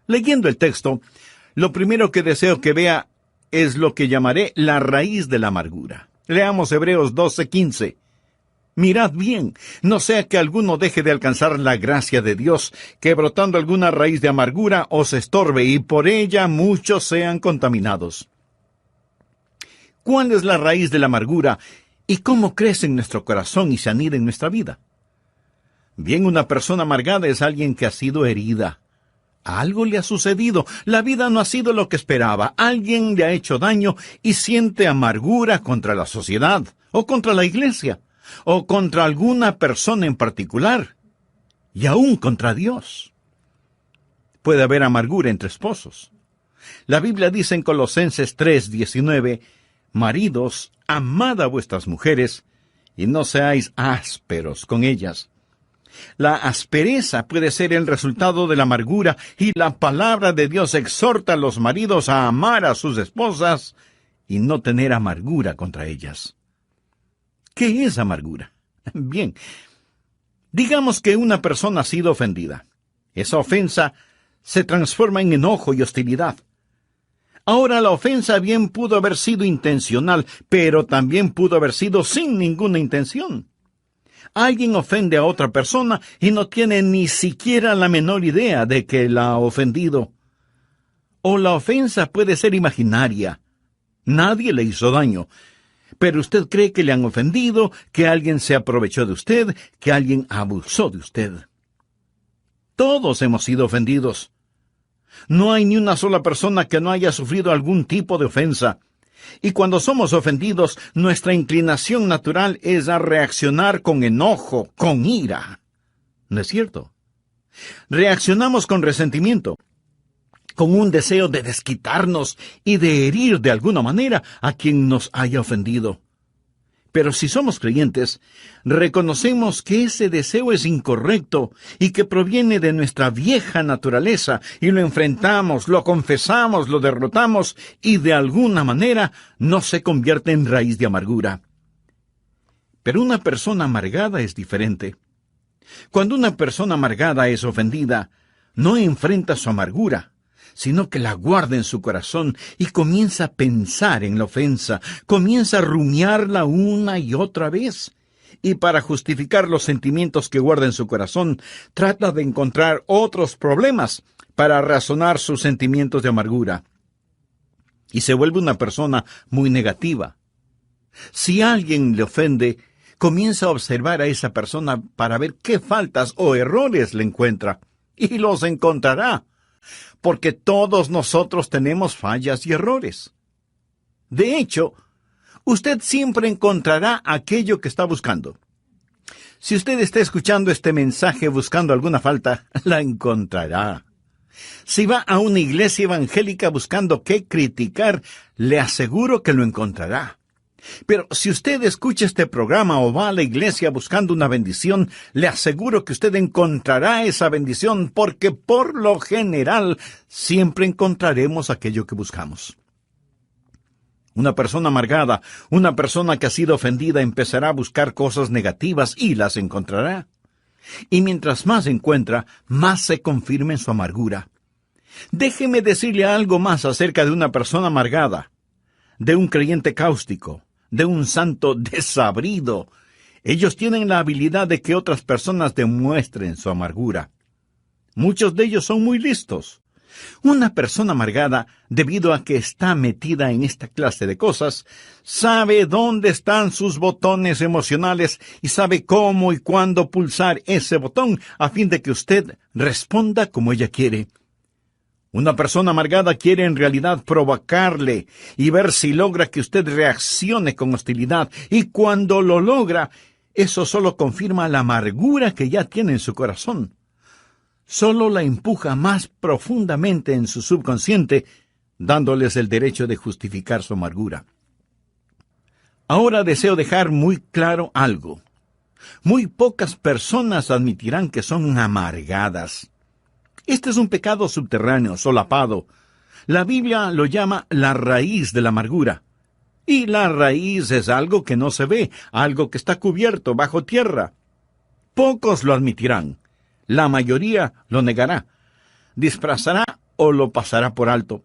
Leyendo el texto, lo primero que deseo que vea es lo que llamaré la raíz de la amargura. Leamos Hebreos 12:15. Mirad bien, no sea que alguno deje de alcanzar la gracia de Dios, que brotando alguna raíz de amargura os estorbe, y por ella muchos sean contaminados. ¿Cuál es la raíz de la amargura y cómo crece en nuestro corazón y se anida en nuestra vida? Bien, una persona amargada es alguien que ha sido herida. Algo le ha sucedido, la vida no ha sido lo que esperaba, alguien le ha hecho daño y siente amargura contra la sociedad, o contra la iglesia, o contra alguna persona en particular, y aún contra Dios. Puede haber amargura entre esposos. La Biblia dice en Colosenses 3:19, maridos, amad a vuestras mujeres, y no seáis ásperos con ellas. La aspereza puede ser el resultado de la amargura, y la palabra de Dios exhorta a los maridos a amar a sus esposas y no tener amargura contra ellas. ¿Qué es amargura? Bien, digamos que una persona ha sido ofendida. Esa ofensa se transforma en enojo y hostilidad. Ahora, la ofensa bien pudo haber sido intencional, pero también pudo haber sido sin ninguna intención. Alguien ofende a otra persona y no tiene ni siquiera la menor idea de que la ha ofendido. O la ofensa puede ser imaginaria. Nadie le hizo daño, pero usted cree que le han ofendido, que alguien se aprovechó de usted, que alguien abusó de usted. Todos hemos sido ofendidos. No hay ni una sola persona que no haya sufrido algún tipo de ofensa. Y cuando somos ofendidos, nuestra inclinación natural es a reaccionar con enojo, con ira. ¿No es cierto? Reaccionamos con resentimiento, con un deseo de desquitarnos y de herir de alguna manera a quien nos haya ofendido. Pero si somos creyentes, reconocemos que ese deseo es incorrecto y que proviene de nuestra vieja naturaleza, y lo enfrentamos, lo confesamos, lo derrotamos, y de alguna manera no se convierte en raíz de amargura. Pero una persona amargada es diferente. Cuando una persona amargada es ofendida, no enfrenta su amargura, sino que la guarda en su corazón y comienza a pensar en la ofensa, comienza a rumiarla una y otra vez. Y para justificar los sentimientos que guarda en su corazón, trata de encontrar otros problemas para razonar sus sentimientos de amargura. Y se vuelve una persona muy negativa. Si alguien le ofende, comienza a observar a esa persona para ver qué faltas o errores le encuentra. Y los encontrará, porque todos nosotros tenemos fallas y errores. De hecho, usted siempre encontrará aquello que está buscando. Si usted está escuchando este mensaje buscando alguna falta, la encontrará. Si va a una iglesia evangélica buscando qué criticar, le aseguro que lo encontrará. Pero si usted escucha este programa o va a la iglesia buscando una bendición, le aseguro que usted encontrará esa bendición, porque por lo general siempre encontraremos aquello que buscamos. Una persona amargada, una persona que ha sido ofendida, empezará a buscar cosas negativas y las encontrará. Y mientras más encuentra, más se confirma en su amargura. Déjeme decirle algo más acerca de una persona amargada, de un creyente cáustico, de un santo desabrido. Ellos tienen la habilidad de que otras personas demuestren su amargura. Muchos de ellos son muy listos. Una persona amargada, debido a que está metida en esta clase de cosas, sabe dónde están sus botones emocionales y sabe cómo y cuándo pulsar ese botón a fin de que usted responda como ella quiere. Una persona amargada quiere en realidad provocarle y ver si logra que usted reaccione con hostilidad, y cuando lo logra, eso solo confirma la amargura que ya tiene en su corazón. Solo la empuja más profundamente en su subconsciente, dándoles el derecho de justificar su amargura. Ahora deseo dejar muy claro algo. Muy pocas personas admitirán que son amargadas. Este es un pecado subterráneo, solapado. La Biblia lo llama la raíz de la amargura. Y la raíz es algo que no se ve, algo que está cubierto bajo tierra. Pocos lo admitirán. La mayoría lo negará. Disfrazará o lo pasará por alto.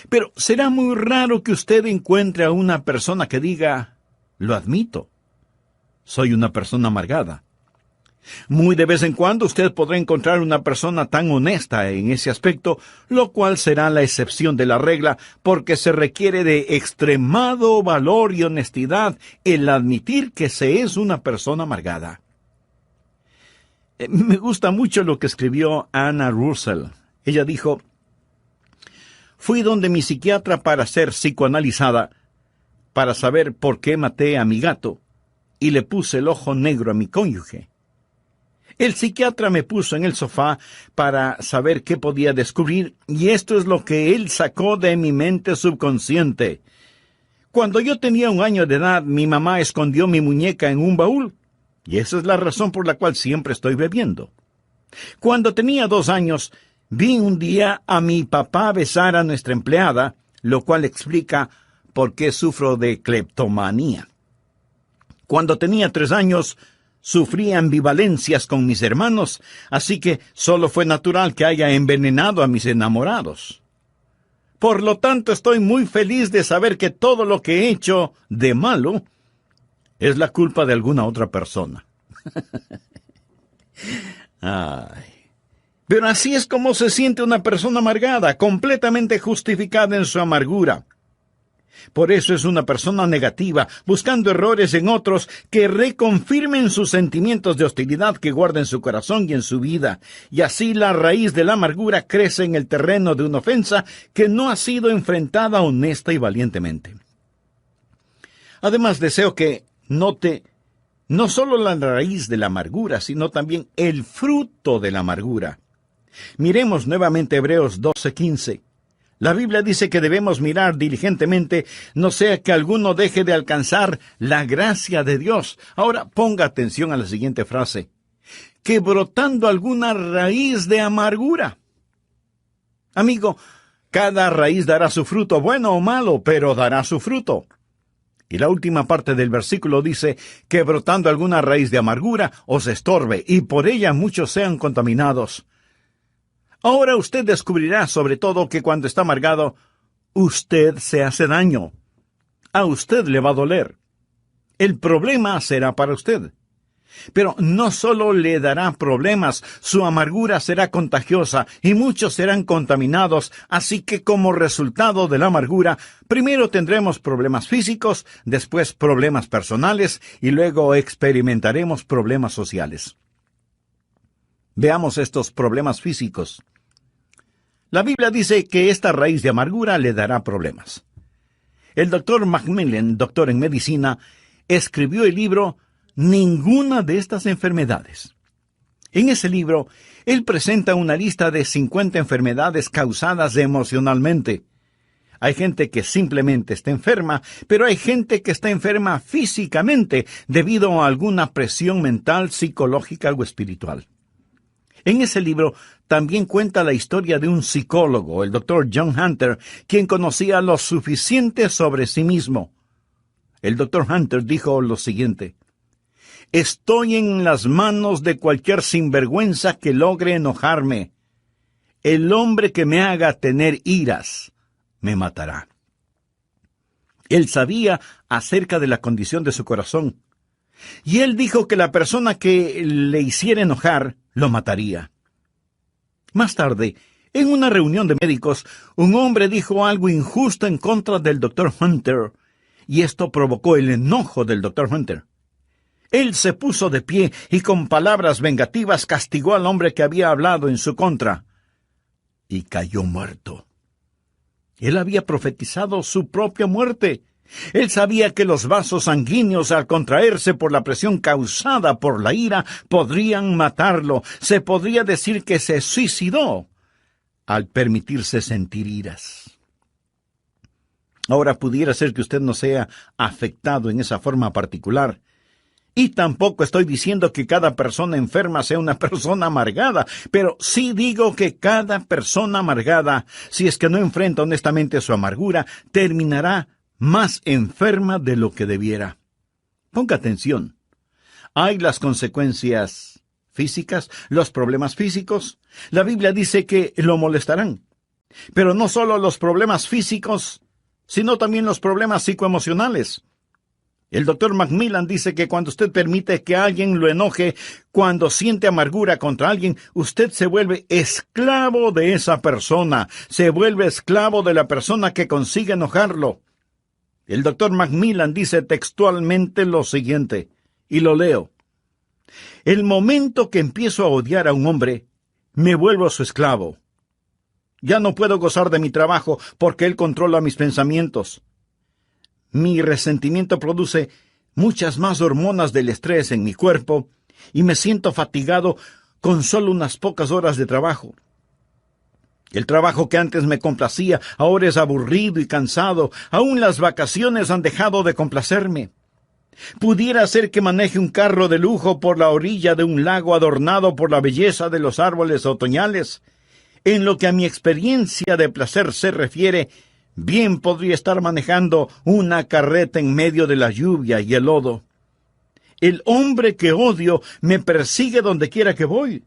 Pero será muy raro que usted encuentre a una persona que diga, lo admito, soy una persona amargada. Muy de vez en cuando usted podrá encontrar una persona tan honesta en ese aspecto, lo cual será la excepción de la regla, porque se requiere de extremado valor y honestidad el admitir que se es una persona amargada. Me gusta mucho lo que escribió Anna Russell. Ella dijo, fui donde mi psiquiatra para ser psicoanalizada, para saber por qué maté a mi gato, y le puse el ojo negro a mi cónyuge. El psiquiatra me puso en el sofá para saber qué podía descubrir, y esto es lo que él sacó de mi mente subconsciente. Cuando yo tenía 1 año de edad, mi mamá escondió mi muñeca en un baúl, y esa es la razón por la cual siempre estoy bebiendo. Cuando tenía 2 años, vi un día a mi papá besar a nuestra empleada, lo cual explica por qué sufro de cleptomanía. Cuando tenía 3 años, sufrí ambivalencias con mis hermanos, así que solo fue natural que haya envenenado a mis enamorados. Por lo tanto, estoy muy feliz de saber que todo lo que he hecho de malo es la culpa de alguna otra persona. Ay. Pero así es como se siente una persona amargada, completamente justificada en su amargura. Por eso es una persona negativa, buscando errores en otros que reconfirmen sus sentimientos de hostilidad que guarda en su corazón y en su vida. Y así la raíz de la amargura crece en el terreno de una ofensa que no ha sido enfrentada honesta y valientemente. Además, deseo que note no solo la raíz de la amargura, sino también el fruto de la amargura. Miremos nuevamente Hebreos 12:15. La Biblia dice que debemos mirar diligentemente, no sea que alguno deje de alcanzar la gracia de Dios. Ahora ponga atención a la siguiente frase. Que brotando alguna raíz de amargura. Amigo, cada raíz dará su fruto, bueno o malo, pero dará su fruto. Y la última parte del versículo dice que brotando alguna raíz de amargura os estorbe, y por ella muchos sean contaminados. Ahora usted descubrirá sobre todo que cuando está amargado, usted se hace daño. A usted le va a doler. El problema será para usted. Pero no solo le dará problemas, su amargura será contagiosa y muchos serán contaminados, así que como resultado de la amargura, primero tendremos problemas físicos, después problemas personales y luego experimentaremos problemas sociales. Veamos estos problemas físicos. La Biblia dice que esta raíz de amargura le dará problemas. El doctor Macmillan, doctor en medicina, escribió el libro Ninguna de estas enfermedades. En ese libro, él presenta una lista de 50 enfermedades causadas emocionalmente. Hay gente que simplemente está enferma, pero hay gente que está enferma físicamente debido a alguna presión mental, psicológica o espiritual. En ese libro también cuenta la historia de un psicólogo, el Dr. John Hunter, quien conocía lo suficiente sobre sí mismo. El Dr. Hunter dijo lo siguiente: «Estoy en las manos de cualquier sinvergüenza que logre enojarme. El hombre que me haga tener iras me matará». Él sabía acerca de la condición de su corazón. Y él dijo que la persona que le hiciera enojar lo mataría. Más tarde, en una reunión de médicos, un hombre dijo algo injusto en contra del Dr. Hunter, y esto provocó el enojo del Dr. Hunter. Él se puso de pie y con palabras vengativas castigó al hombre que había hablado en su contra, y cayó muerto. Él había profetizado su propia muerte. Él sabía que los vasos sanguíneos, al contraerse por la presión causada por la ira, podrían matarlo. Se podría decir que se suicidó al permitirse sentir iras. Ahora pudiera ser que usted no sea afectado en esa forma particular. Y tampoco estoy diciendo que cada persona enferma sea una persona amargada, pero sí digo que cada persona amargada, si es que no enfrenta honestamente su amargura, terminará más enferma de lo que debiera. Ponga atención. Hay las consecuencias físicas, los problemas físicos. La Biblia dice que lo molestarán. Pero no solo los problemas físicos, sino también los problemas psicoemocionales. El doctor Macmillan dice que cuando usted permite que alguien lo enoje, cuando siente amargura contra alguien, usted se vuelve esclavo de esa persona, se vuelve esclavo de la persona que consigue enojarlo. El doctor Macmillan dice textualmente lo siguiente, y lo leo. El momento que empiezo a odiar a un hombre, me vuelvo su esclavo. Ya no puedo gozar de mi trabajo porque él controla mis pensamientos. Mi resentimiento produce muchas más hormonas del estrés en mi cuerpo y me siento fatigado con solo unas pocas horas de trabajo. El trabajo que antes me complacía ahora es aburrido y cansado. Aún las vacaciones han dejado de complacerme. Pudiera ser que maneje un carro de lujo por la orilla de un lago adornado por la belleza de los árboles otoñales. En lo que a mi experiencia de placer se refiere, bien podría estar manejando una carreta en medio de la lluvia y el lodo. El hombre que odio me persigue donde quiera que voy.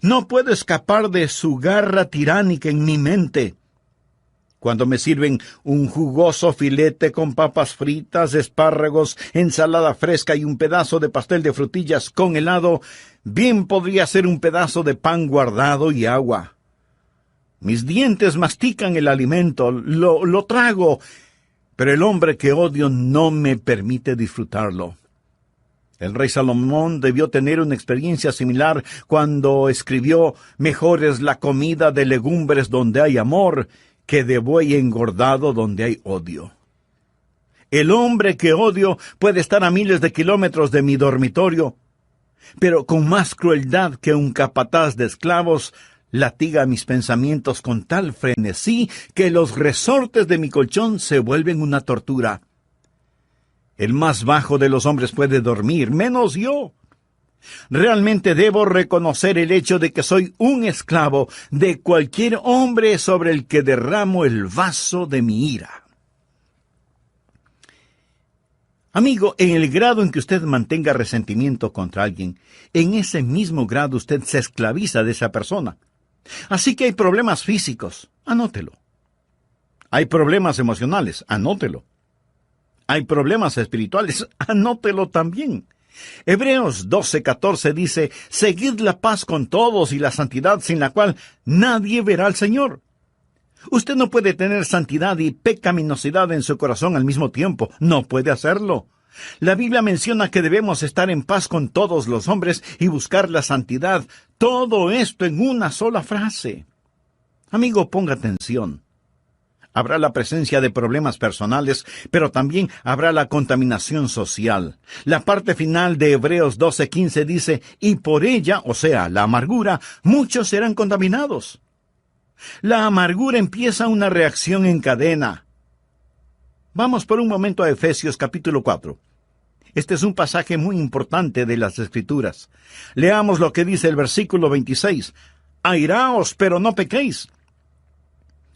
No puedo escapar de su garra tiránica en mi mente. Cuando me sirven un jugoso filete con papas fritas, espárragos, ensalada fresca y un pedazo de pastel de frutillas con helado, bien podría ser un pedazo de pan guardado y agua. Mis dientes mastican el alimento, lo trago, pero el hombre que odio no me permite disfrutarlo. El rey Salomón debió tener una experiencia similar cuando escribió: «Mejor es la comida de legumbres donde hay amor, que de buey engordado donde hay odio». El hombre que odio puede estar a miles de kilómetros de mi dormitorio, pero con más crueldad que un capataz de esclavos, latiga mis pensamientos con tal frenesí que los resortes de mi colchón se vuelven una tortura. El más bajo de los hombres puede dormir, menos yo. Realmente debo reconocer el hecho de que soy un esclavo de cualquier hombre sobre el que derramo el vaso de mi ira. Amigo, en el grado en que usted mantenga resentimiento contra alguien, en ese mismo grado usted se esclaviza de esa persona. Así que hay problemas físicos, anótelo. Hay problemas emocionales, anótelo. Hay problemas espirituales, anótelo también. Hebreos 12:14 dice: «Seguid la paz con todos y la santidad, sin la cual nadie verá al Señor». Usted no puede tener santidad y pecaminosidad en su corazón al mismo tiempo. No puede hacerlo. La Biblia menciona que debemos estar en paz con todos los hombres y buscar la santidad. Todo esto en una sola frase. Amigo, ponga atención. Habrá la presencia de problemas personales, pero también habrá la contaminación social. La parte final de Hebreos 12:15 dice: «Y por ella, o sea, la amargura, muchos serán contaminados». La amargura empieza una reacción en cadena. Vamos por un momento a Efesios capítulo 4. Este es un pasaje muy importante de las Escrituras. Leamos lo que dice el versículo 26. «Airaos, pero no pequéis».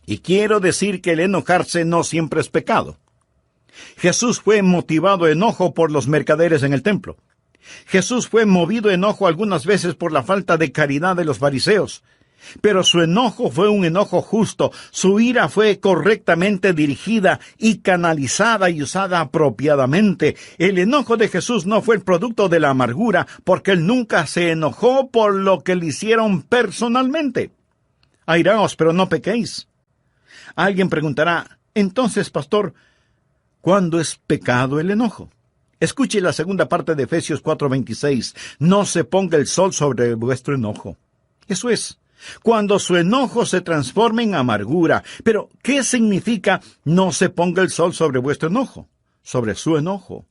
Y quiero decir que el enojarse no siempre es pecado. Jesús fue motivado a enojo por los mercaderes en el templo. Jesús fue movido a enojo algunas veces por la falta de caridad de los fariseos. Pero su enojo fue un enojo justo. Su ira fue correctamente dirigida y canalizada y usada apropiadamente. El enojo de Jesús no fue el producto de la amargura, porque él nunca se enojó por lo que le hicieron personalmente. Airaos, pero no pequéis. Alguien preguntará: entonces, pastor, ¿cuándo es pecado el enojo? Escuche la segunda parte de Efesios 4:26. «No se ponga el sol sobre vuestro enojo». Eso es, cuando su enojo se transforme en amargura. Pero, ¿qué significa no se ponga el sol sobre vuestro enojo? Sobre su enojo.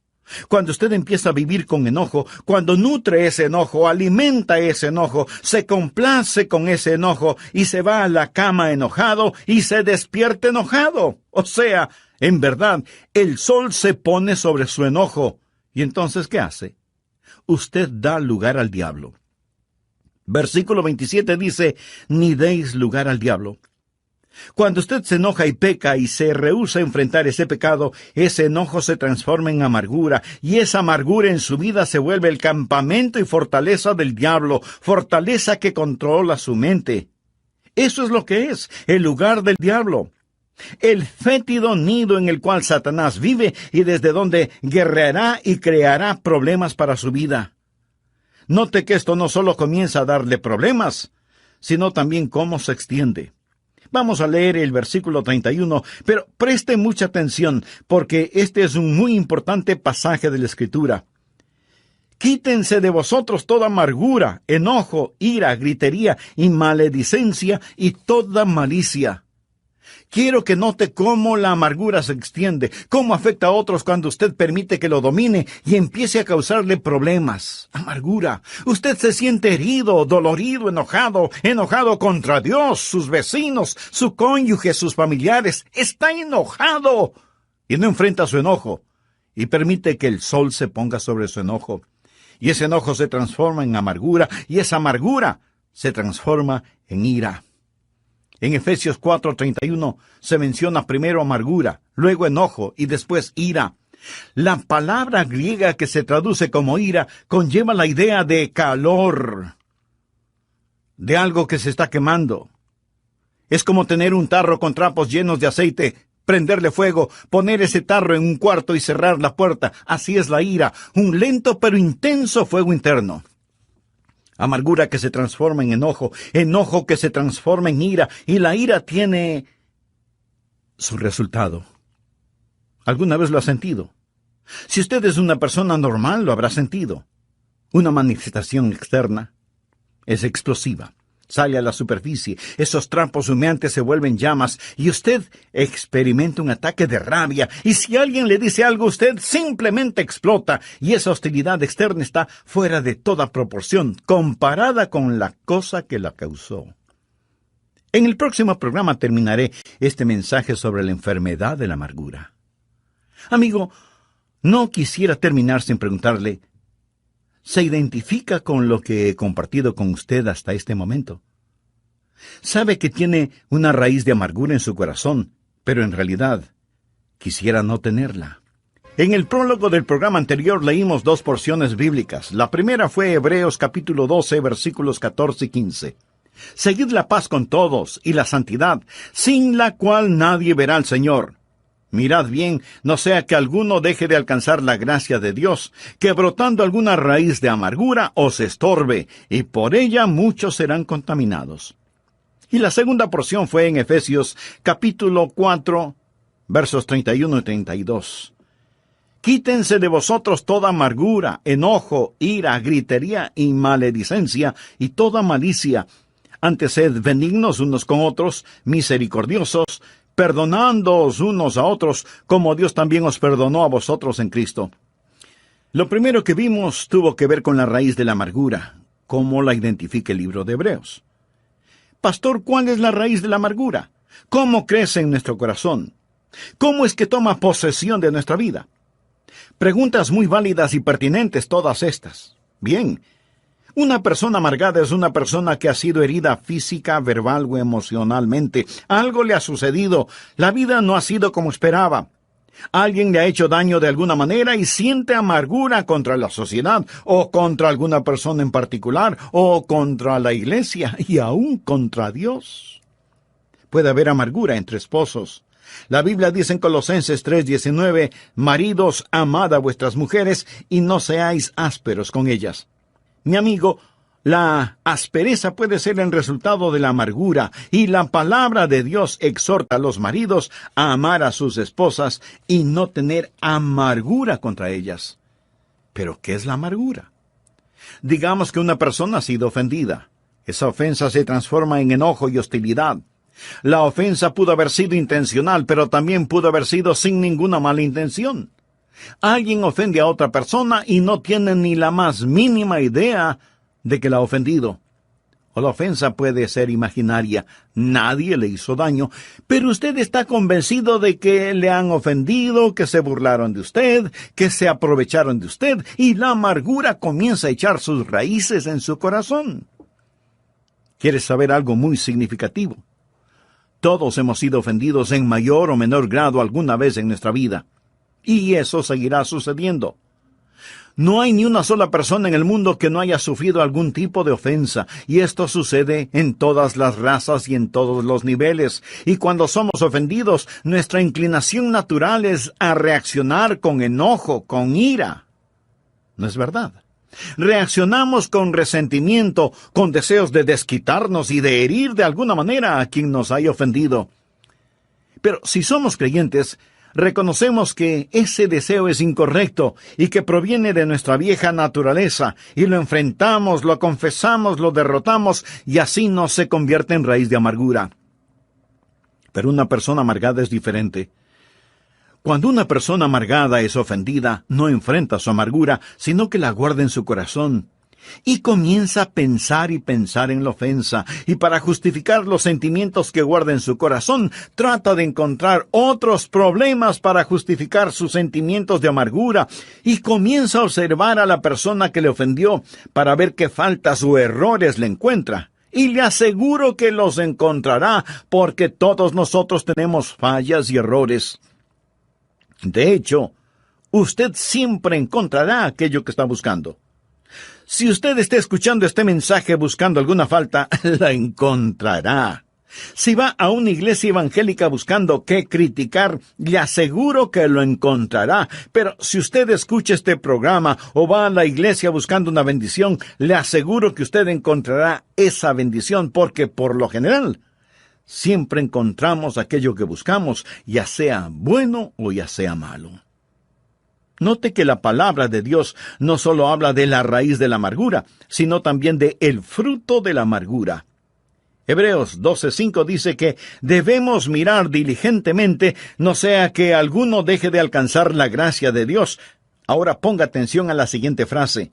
Cuando usted empieza a vivir con enojo, cuando nutre ese enojo, alimenta ese enojo, se complace con ese enojo y se va a la cama enojado y se despierta enojado. O sea, en verdad, el sol se pone sobre su enojo. ¿Y entonces qué hace? Usted da lugar al diablo. Versículo 27 dice: «Ni deis lugar al diablo». Cuando usted se enoja y peca y se rehúsa a enfrentar ese pecado, ese enojo se transforma en amargura, y esa amargura en su vida se vuelve el campamento y fortaleza del diablo, fortaleza que controla su mente. Eso es lo que es, el lugar del diablo. El fétido nido en el cual Satanás vive y desde donde guerreará y creará problemas para su vida. Note que esto no solo comienza a darle problemas, sino también cómo se extiende. Vamos a leer el versículo 31, pero preste mucha atención, porque este es un muy importante pasaje de la Escritura. Quítense de vosotros toda amargura, enojo, ira, gritería y maledicencia y toda malicia. Quiero que note cómo la amargura se extiende, cómo afecta a otros cuando usted permite que lo domine y empiece a causarle problemas. Amargura. Usted se siente herido, dolorido, enojado contra Dios, sus vecinos, su cónyuge, sus familiares. Está enojado y no enfrenta su enojo y permite que el sol se ponga sobre su enojo. Y ese enojo se transforma en amargura y esa amargura se transforma en ira. En Efesios 4:31 se menciona primero amargura, luego enojo y después ira. La palabra griega que se traduce como ira conlleva la idea de calor, de algo que se está quemando. Es como tener un tarro con trapos llenos de aceite, prenderle fuego, poner ese tarro en un cuarto y cerrar la puerta. Así es la ira, un lento pero intenso fuego interno. Amargura que se transforma en enojo, enojo que se transforma en ira, y la ira tiene su resultado. ¿Alguna vez lo ha sentido? Si usted es una persona normal, lo habrá sentido. Una manifestación externa es explosiva. Sale a la superficie, esos trapos humeantes se vuelven llamas y usted experimenta un ataque de rabia. Y si alguien le dice algo, usted simplemente explota y esa hostilidad externa está fuera de toda proporción comparada con la cosa que la causó. En el próximo programa terminaré este mensaje sobre la enfermedad de la amargura. Amigo, no quisiera terminar sin preguntarle, ¿se identifica con lo que he compartido con usted hasta este momento? Sabe que tiene una raíz de amargura en su corazón, pero en realidad quisiera no tenerla. En el prólogo del programa anterior leímos 2 porciones bíblicas. La primera fue Hebreos capítulo 12, versículos 14 y 15. Seguid la paz con todos y la santidad, sin la cual nadie verá al Señor. Mirad bien, no sea que alguno deje de alcanzar la gracia de Dios, que brotando alguna raíz de amargura os estorbe, y por ella muchos serán contaminados. Y la segunda porción fue en Efesios capítulo 4, versos 31 y 32. Quítense de vosotros toda amargura, enojo, ira, gritería y maledicencia, y toda malicia. Antes sed benignos unos con otros, misericordiosos, perdonándoos unos a otros, como Dios también os perdonó a vosotros en Cristo. Lo primero que vimos tuvo que ver con la raíz de la amargura, cómo la identifica el libro de Hebreos. Pastor, ¿cuál es la raíz de la amargura? ¿Cómo crece en nuestro corazón? ¿Cómo es que toma posesión de nuestra vida? Preguntas muy válidas y pertinentes todas estas. Bien, una persona amargada es una persona que ha sido herida física, verbal o emocionalmente. Algo le ha sucedido. La vida no ha sido como esperaba. Alguien le ha hecho daño de alguna manera y siente amargura contra la sociedad, o contra alguna persona en particular, o contra la iglesia, y aún contra Dios. Puede haber amargura entre esposos. La Biblia dice en Colosenses 3:19, maridos, amad a vuestras mujeres y no seáis ásperos con ellas. Mi amigo, la aspereza puede ser el resultado de la amargura, y la palabra de Dios exhorta a los maridos a amar a sus esposas y no tener amargura contra ellas. ¿Pero qué es la amargura? Digamos que una persona ha sido ofendida. Esa ofensa se transforma en enojo y hostilidad. La ofensa pudo haber sido intencional, pero también pudo haber sido sin ninguna mala intención. Alguien ofende a otra persona y no tiene ni la más mínima idea de que la ha ofendido. O la ofensa puede ser imaginaria, nadie le hizo daño, pero usted está convencido de que le han ofendido, que se burlaron de usted, que se aprovecharon de usted, y la amargura comienza a echar sus raíces en su corazón. ¿Quieres saber algo muy significativo? Todos hemos sido ofendidos en mayor o menor grado alguna vez en nuestra vida. Y eso seguirá sucediendo. No hay ni una sola persona en el mundo que no haya sufrido algún tipo de ofensa, y esto sucede en todas las razas y en todos los niveles. Y cuando somos ofendidos, nuestra inclinación natural es a reaccionar con enojo, con ira. ¿No es verdad? Reaccionamos con resentimiento, con deseos de desquitarnos y de herir de alguna manera a quien nos haya ofendido. Pero si somos creyentes, reconocemos que ese deseo es incorrecto y que proviene de nuestra vieja naturaleza, y lo enfrentamos, lo confesamos, lo derrotamos, y así no se convierte en raíz de amargura. Pero una persona amargada es diferente. Cuando una persona amargada es ofendida, no enfrenta su amargura, sino que la guarda en su corazón. Y comienza a pensar y pensar en la ofensa, y para justificar los sentimientos que guarda en su corazón, trata de encontrar otros problemas para justificar sus sentimientos de amargura, y comienza a observar a la persona que le ofendió para ver qué faltas o errores le encuentra. Y le aseguro que los encontrará, porque todos nosotros tenemos fallas y errores. De hecho, usted siempre encontrará aquello que está buscando. Si usted está escuchando este mensaje buscando alguna falta, la encontrará. Si va a una iglesia evangélica buscando qué criticar, le aseguro que lo encontrará. Pero si usted escucha este programa o va a la iglesia buscando una bendición, le aseguro que usted encontrará esa bendición, porque por lo general siempre encontramos aquello que buscamos, ya sea bueno o ya sea malo. Note que la palabra de Dios no solo habla de la raíz de la amargura, sino también de el fruto de la amargura. Hebreos 12:5 dice que debemos mirar diligentemente, no sea que alguno deje de alcanzar la gracia de Dios. Ahora ponga atención a la siguiente frase: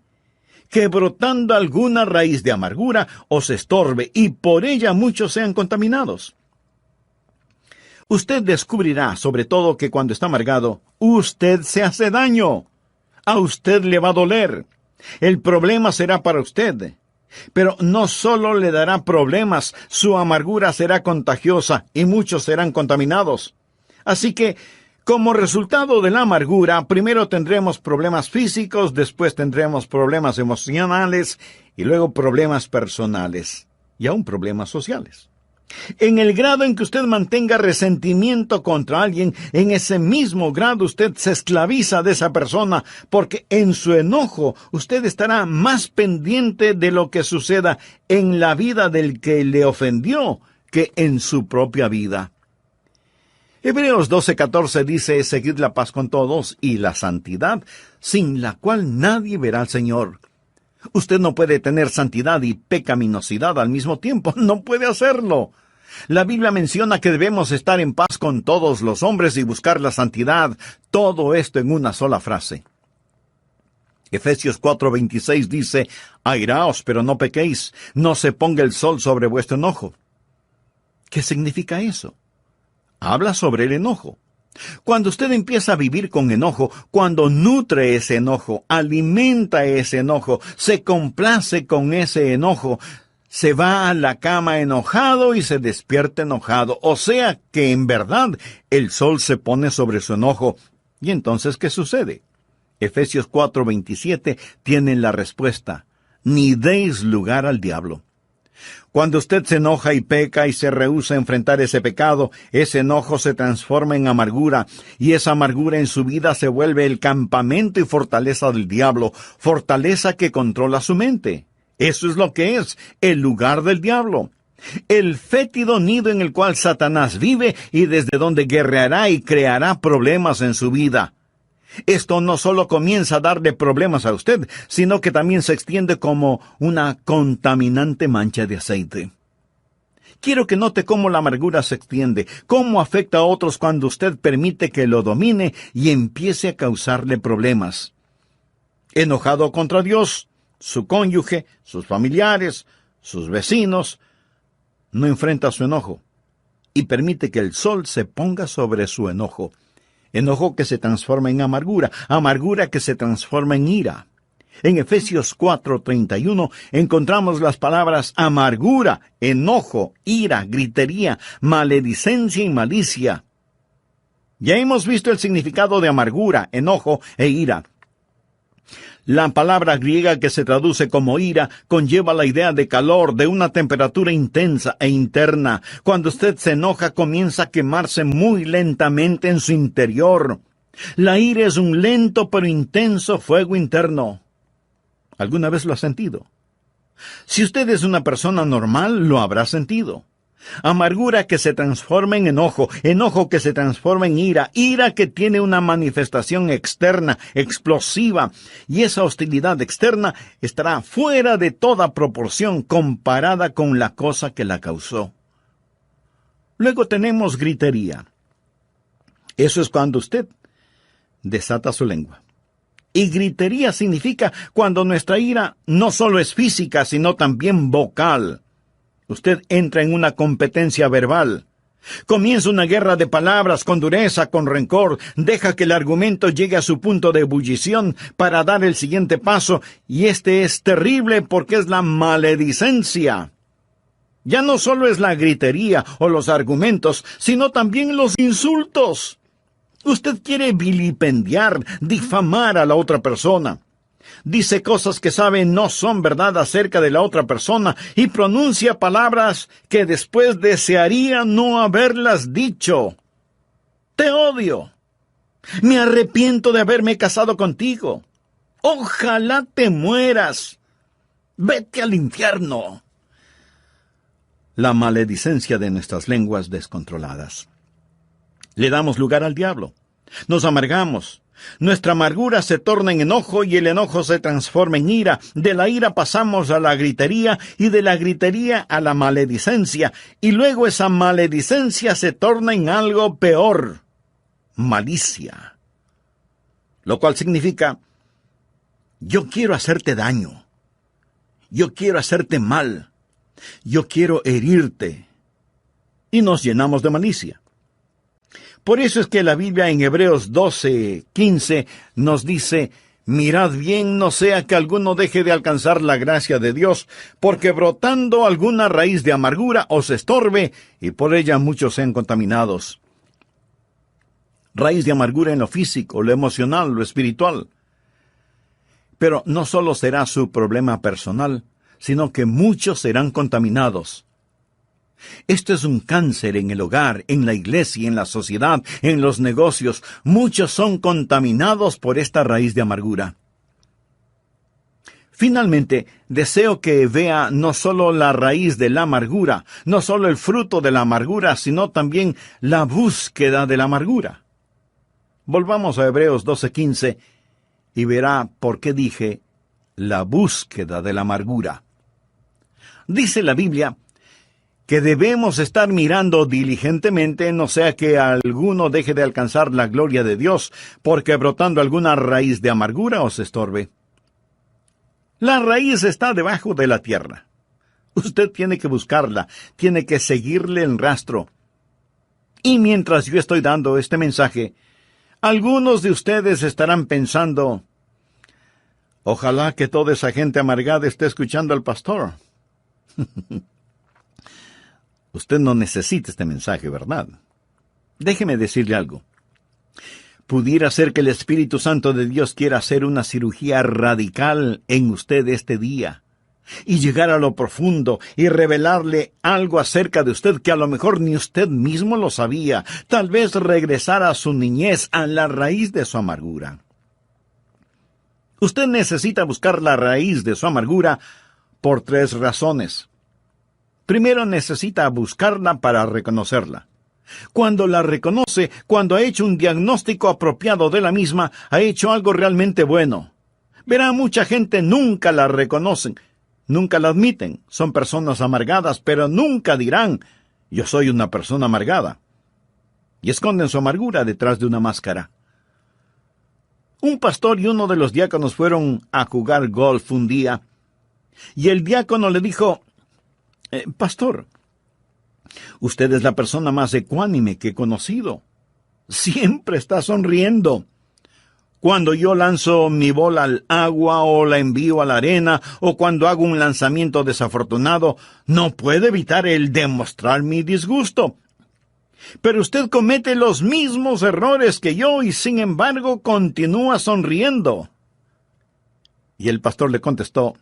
que brotando alguna raíz de amargura os estorbe, y por ella muchos sean contaminados. Usted descubrirá, sobre todo, que cuando está amargado, usted se hace daño. A usted le va a doler. El problema será para usted. Pero no solo le dará problemas, su amargura será contagiosa y muchos serán contaminados. Así que, como resultado de la amargura, primero tendremos problemas físicos, después tendremos problemas emocionales y luego problemas personales y aún problemas sociales. En el grado en que usted mantenga resentimiento contra alguien, en ese mismo grado usted se esclaviza de esa persona, porque en su enojo usted estará más pendiente de lo que suceda en la vida del que le ofendió que en su propia vida. Hebreos 12:14 dice: seguid la paz con todos y la santidad, sin la cual nadie verá al Señor. Usted no puede tener santidad y pecaminosidad al mismo tiempo. No puede hacerlo. La Biblia menciona que debemos estar en paz con todos los hombres y buscar la santidad. Todo esto en una sola frase. Efesios 4:26 dice: airaos, pero no pequéis. No se ponga el sol sobre vuestro enojo. ¿Qué significa eso? Habla sobre el enojo. Cuando usted empieza a vivir con enojo, cuando nutre ese enojo, alimenta ese enojo, se complace con ese enojo, se va a la cama enojado y se despierta enojado. O sea que en verdad el sol se pone sobre su enojo. ¿Y entonces qué sucede? Efesios 4:27 tiene la respuesta: ni deis lugar al diablo. Cuando usted se enoja y peca y se rehúsa a enfrentar ese pecado, ese enojo se transforma en amargura, y esa amargura en su vida se vuelve el campamento y fortaleza del diablo, fortaleza que controla su mente. Eso es lo que es el lugar del diablo. El fétido nido en el cual Satanás vive y desde donde guerreará y creará problemas en su vida. Esto no solo comienza a darle problemas a usted, sino que también se extiende como una contaminante mancha de aceite. Quiero que note cómo la amargura se extiende, cómo afecta a otros cuando usted permite que lo domine y empiece a causarle problemas. Enojado contra Dios, su cónyuge, sus familiares, sus vecinos, no enfrenta su enojo y permite que el sol se ponga sobre su enojo. Enojo que se transforma en amargura, amargura que se transforma en ira. En Efesios 4:31 encontramos las palabras amargura, enojo, ira, gritería, maledicencia y malicia. Ya hemos visto el significado de amargura, enojo e ira. La palabra griega que se traduce como ira conlleva la idea de calor, de una temperatura intensa e interna. Cuando usted se enoja, comienza a quemarse muy lentamente en su interior. La ira es un lento pero intenso fuego interno. ¿Alguna vez lo ha sentido? Si usted es una persona normal, lo habrá sentido. Amargura que se transforma en enojo, enojo que se transforma en ira, ira que tiene una manifestación externa, explosiva, y esa hostilidad externa estará fuera de toda proporción comparada con la cosa que la causó. Luego tenemos gritería. Eso es cuando usted desata su lengua. Y gritería significa cuando nuestra ira no solo es física, sino también vocal. Usted entra en una competencia verbal. Comienza una guerra de palabras con dureza, con rencor. Deja que el argumento llegue a su punto de ebullición para dar el siguiente paso. Y este es terrible porque es la maledicencia. Ya no solo es la gritería o los argumentos, sino también los insultos. Usted quiere vilipendiar, difamar a la otra persona. Dice cosas que sabe no son verdad acerca de la otra persona y pronuncia palabras que después desearía no haberlas dicho. Te odio. Me arrepiento de haberme casado contigo. Ojalá te mueras. Vete al infierno. La maledicencia de nuestras lenguas descontroladas. Le damos lugar al diablo. Nos amargamos. Nuestra amargura se torna en enojo y el enojo se transforma en ira. De la ira pasamos a la gritería y de la gritería a la maledicencia. Y luego esa maledicencia se torna en algo peor. Malicia. Lo cual significa, yo quiero hacerte daño. Yo quiero hacerte mal. Yo quiero herirte. Y nos llenamos de malicia. Por eso es que la Biblia en Hebreos 12:15 nos dice, mirad bien, no sea que alguno deje de alcanzar la gracia de Dios, porque brotando alguna raíz de amargura os estorbe, y por ella muchos sean contaminados. Raíz de amargura en lo físico, lo emocional, lo espiritual. Pero no solo será su problema personal, sino que muchos serán contaminados. Esto es un cáncer en el hogar, en la iglesia, en la sociedad, en los negocios. Muchos son contaminados por esta raíz de amargura. Finalmente, deseo que vea no solo la raíz de la amargura, no solo el fruto de la amargura, sino también la búsqueda de la amargura. Volvamos a Hebreos 12:15 y verá por qué dije la búsqueda de la amargura. Dice la Biblia que debemos estar mirando diligentemente, no sea que alguno deje de alcanzar la gloria de Dios, porque brotando alguna raíz de amargura os estorbe. La raíz está debajo de la tierra. Usted tiene que buscarla, tiene que seguirle el rastro. Y mientras yo estoy dando este mensaje, algunos de ustedes estarán pensando, ojalá que toda esa gente amargada esté escuchando al pastor. Usted no necesita este mensaje, ¿verdad? Déjeme decirle algo. Pudiera ser que el Espíritu Santo de Dios quiera hacer una cirugía radical en usted este día y llegar a lo profundo y revelarle algo acerca de usted que a lo mejor ni usted mismo lo sabía. Tal vez regresar a su niñez, a la raíz de su amargura. Usted necesita buscar la raíz de su amargura por 3 razones. Primero necesita buscarla para reconocerla. Cuando la reconoce, cuando ha hecho un diagnóstico apropiado de la misma, ha hecho algo realmente bueno. Verá, mucha gente nunca la reconocen, nunca la admiten. Son personas amargadas, pero nunca dirán, yo soy una persona amargada. Y esconden su amargura detrás de una máscara. Un pastor y uno de los diáconos fueron a jugar golf un día, y el diácono le dijo, pastor, usted es la persona más ecuánime que he conocido. Siempre está sonriendo. Cuando yo lanzo mi bola al agua o la envío a la arena o cuando hago un lanzamiento desafortunado, no puedo evitar el demostrar mi disgusto. Pero usted comete los mismos errores que yo y sin embargo continúa sonriendo. Y el pastor le contestó,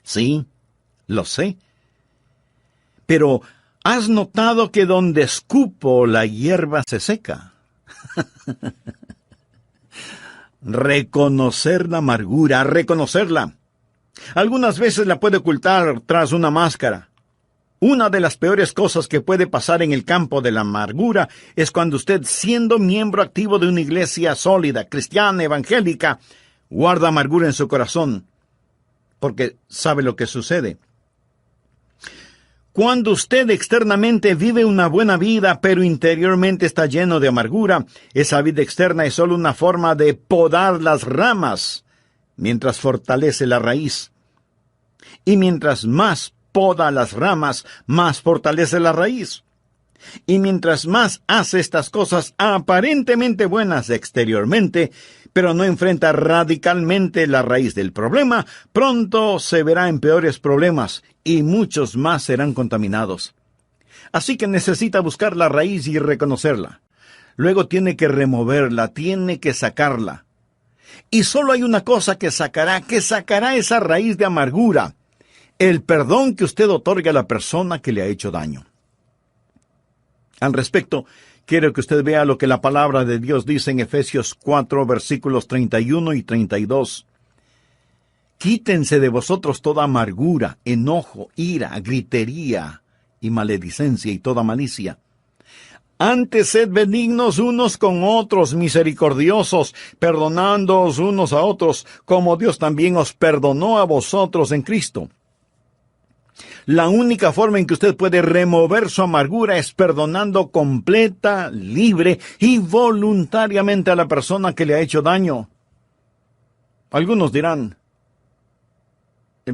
sí, lo sé. Pero, ¿has notado que donde escupo la hierba se seca? Reconocer la amargura, reconocerla. Algunas veces la puede ocultar tras una máscara. Una de las peores cosas que puede pasar en el campo de la amargura es cuando usted, siendo miembro activo de una iglesia sólida, cristiana, evangélica, guarda amargura en su corazón, porque sabe lo que sucede. Cuando usted externamente vive una buena vida, pero interiormente está lleno de amargura, esa vida externa es solo una forma de podar las ramas, mientras fortalece la raíz. Y mientras más poda las ramas, más fortalece la raíz. Y mientras más hace estas cosas aparentemente buenas exteriormente, pero no enfrenta radicalmente la raíz del problema, pronto se verá en peores problemas y muchos más serán contaminados. Así que necesita buscar la raíz y reconocerla. Luego tiene que removerla, tiene que sacarla. Y solo hay una cosa que sacará esa raíz de amargura: el perdón que usted otorga a la persona que le ha hecho daño. Al respecto, quiero que usted vea lo que la palabra de Dios dice en Efesios 4, versículos 31 y 32. Quítense de vosotros toda amargura, enojo, ira, gritería y maledicencia y toda malicia. Antes sed benignos unos con otros, misericordiosos, perdonándoos unos a otros, como Dios también os perdonó a vosotros en Cristo. La única forma en que usted puede remover su amargura es perdonando completa, libre y voluntariamente a la persona que le ha hecho daño. Algunos dirán,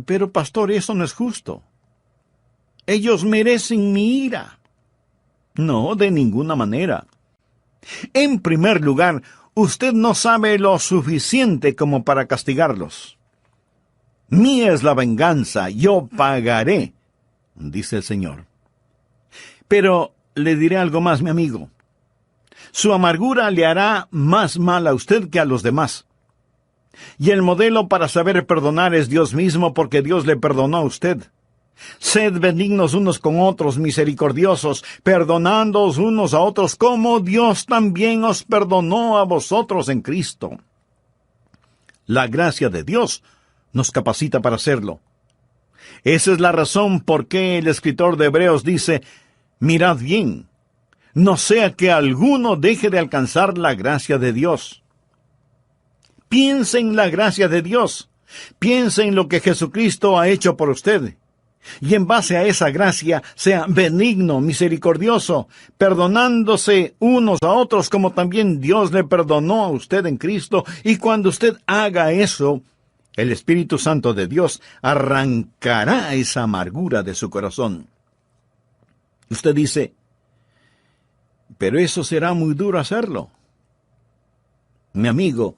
pero pastor, eso no es justo. Ellos merecen mi ira. No, de ninguna manera. En primer lugar, usted no sabe lo suficiente como para castigarlos. Mía es la venganza, yo pagaré, dice el Señor. Pero le diré algo más, mi amigo. Su amargura le hará más mal a usted que a los demás. Y el modelo para saber perdonar es Dios mismo, porque Dios le perdonó a usted. Sed benignos unos con otros, misericordiosos, perdonándoos unos a otros, como Dios también os perdonó a vosotros en Cristo. La gracia de Dios nos capacita para hacerlo. Esa es la razón por qué el escritor de Hebreos dice, mirad bien, no sea que alguno deje de alcanzar la gracia de Dios. Piense en la gracia de Dios. Piense en lo que Jesucristo ha hecho por usted. Y en base a esa gracia, sea benigno, misericordioso, perdonándose unos a otros como también Dios le perdonó a usted en Cristo. Y cuando usted haga eso, el Espíritu Santo de Dios arrancará esa amargura de su corazón. Usted dice, pero eso será muy duro hacerlo. Mi amigo,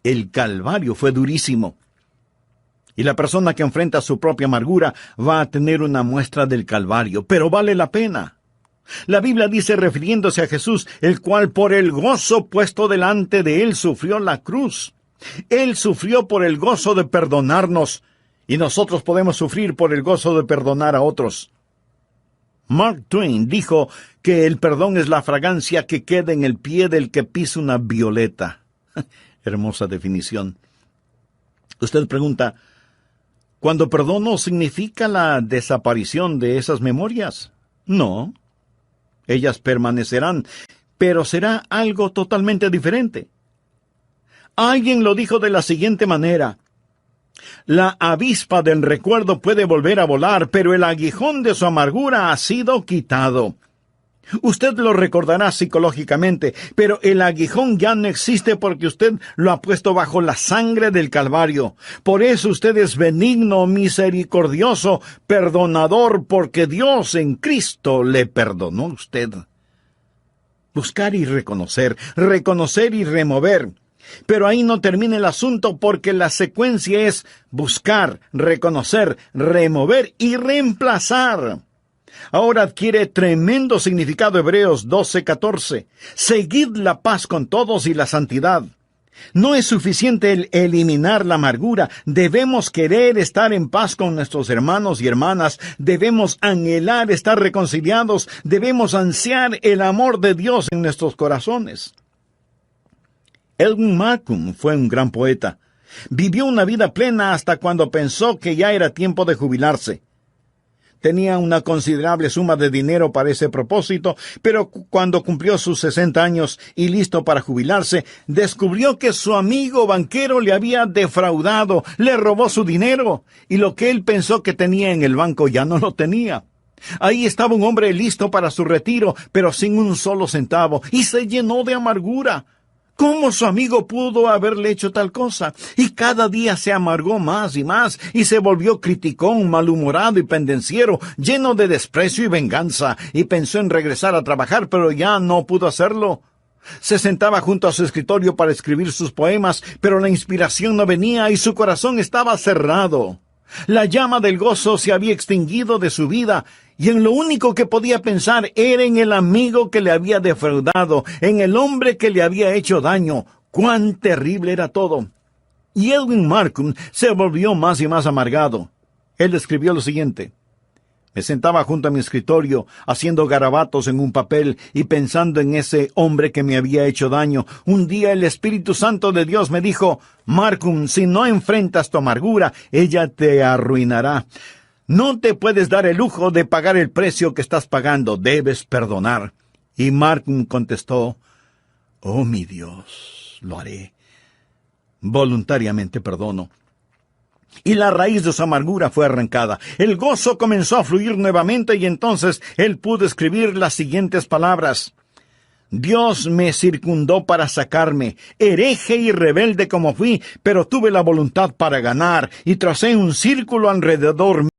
el Calvario fue durísimo. Y la persona que enfrenta su propia amargura va a tener una muestra del Calvario, pero vale la pena. La Biblia dice, refiriéndose a Jesús, el cual por el gozo puesto delante de él sufrió la cruz. Él sufrió por el gozo de perdonarnos, y nosotros podemos sufrir por el gozo de perdonar a otros. Mark Twain dijo que el perdón es la fragancia que queda en el pie del que pisa una violeta. Hermosa definición. Usted pregunta, ¿cuando perdono significa la desaparición de esas memorias? No. Ellas permanecerán, pero será algo totalmente diferente. Alguien lo dijo de la siguiente manera: la avispa del recuerdo puede volver a volar, pero el aguijón de su amargura ha sido quitado. Usted lo recordará psicológicamente, pero el aguijón ya no existe porque usted lo ha puesto bajo la sangre del Calvario. Por eso usted es benigno, misericordioso, perdonador, porque Dios en Cristo le perdonó a usted. Buscar y reconocer y remover. Pero ahí no termina el asunto, porque la secuencia es buscar, reconocer, remover y reemplazar. Ahora adquiere tremendo significado Hebreos 12:14. Seguid la paz con todos y la santidad, No es suficiente el eliminar la amargura. Debemos querer estar en paz con nuestros hermanos y hermanas. Debemos anhelar estar reconciliados. Debemos ansiar el amor de Dios en nuestros corazones. Edwin Markham fue un gran poeta. Vivió una vida plena hasta cuando pensó que ya era tiempo de jubilarse. Tenía una considerable suma de dinero para ese propósito, pero cuando cumplió sus 60 años y listo para jubilarse, descubrió que su amigo banquero le había defraudado, le robó su dinero, y lo que él pensó que tenía en el banco ya no lo tenía. Ahí estaba un hombre listo para su retiro, pero sin un solo centavo, y se llenó de amargura. ¿Cómo su amigo pudo haberle hecho tal cosa? Y cada día se amargó más, y se volvió criticón, malhumorado y pendenciero, lleno de desprecio y venganza, y pensó en regresar a trabajar, pero ya no pudo hacerlo. Se sentaba junto a su escritorio para escribir sus poemas, pero la inspiración no venía y su corazón estaba cerrado. La llama del gozo se había extinguido de su vida, y en lo único que podía pensar era en el amigo que le había defraudado, en el hombre que le había hecho daño. ¡Cuán terrible era todo! Y Edwin Markham se volvió más y más amargado. Él escribió lo siguiente: me sentaba junto a mi escritorio, haciendo garabatos en un papel y pensando en ese hombre que me había hecho daño. Un día el Espíritu Santo de Dios me dijo: Markham, si no enfrentas tu amargura, ella te arruinará. No te puedes dar el lujo de pagar el precio que estás pagando, debes perdonar. Y Markham contestó: oh mi Dios, lo haré. Voluntariamente perdono. Y la raíz de su amargura fue arrancada. El gozo comenzó a fluir nuevamente y entonces él pudo escribir las siguientes palabras: Dios me circundó para sacarme, hereje y rebelde como fui, pero tuve la voluntad para ganar, y tracé un círculo alrededor